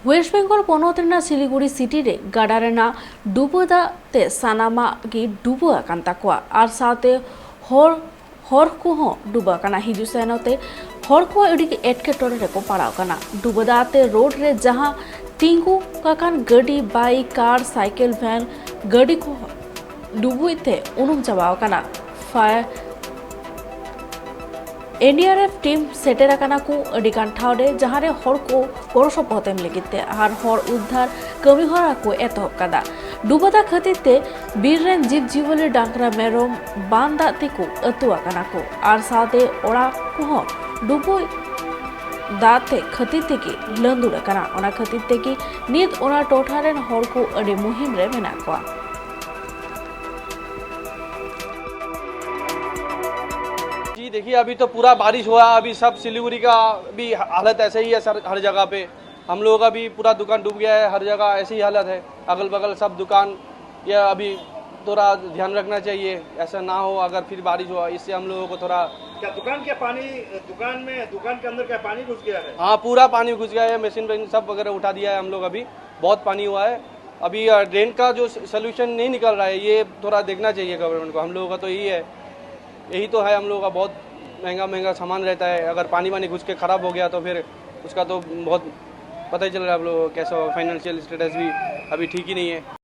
Waste Bengal पनोतना Siliguri city रे गाडारेना डुबोदाते सानामा की डुबो आकान ताकुआ और साथे हर को डुबा काना हिजु सेनोते हर को एडी एटकेटोरे रे को पड़ाव काना डुबोदाते रोड रे जहां टिंगू काकान गाड़ी बाइक कार साइकिल वैन गाड़ी को डुबुइते उनुम चाबाव काना फायर एनडीआरएफ टीम सेटेराकाना को अडिगान ठावरे जहां रे हर को गड़ो सपहतेम लगिते आर हर उद्धार कमी हरा को एतहब कादा डुबदा खतिते बीररेन जीव जीवली डांगरा मेरम बांदाते को अतुआकाना को आर साथे ओड़ा को डुबो दाते खतिते की लंदुड़ाकाना ओना खतिते की नित ओना टोठारेन हर को अडि मुहिम रे मेना को। जी देखिए, अभी तो पूरा बारिश हुआ, अभी सब सिलीगुड़ी का भी हालत ऐसे ही है सर। हर जगह पे हम लोगों का भी पूरा दुकान डूब गया है, हर जगह ऐसी ही हालत है, अगल बगल सब दुकान। ये अभी थोड़ा ध्यान रखना चाहिए, ऐसा ना हो अगर फिर बारिश हुआ, इससे हम लोगों को थोड़ा। क्या दुकान के पानी दुकान के अंदर क्या पानी घुस गया है? हाँ, पूरा पानी घुस गया है, मशीन वैन सब वगैरह उठा दिया है हम लोग। अभी बहुत पानी हुआ है, अभी ड्रेन का जो सोल्यूशन नहीं निकल रहा है, ये थोड़ा देखना चाहिए गवर्नमेंट को। हम लोगों का तो यही तो है, हम लोगों का बहुत महंगा सामान रहता है। अगर पानी घुस के ख़राब हो गया तो फिर उसका तो बहुत पता ही चल रहा है आप लोगों को कैसा फाइनेंशियल स्टेटस भी अभी ठीक ही नहीं है।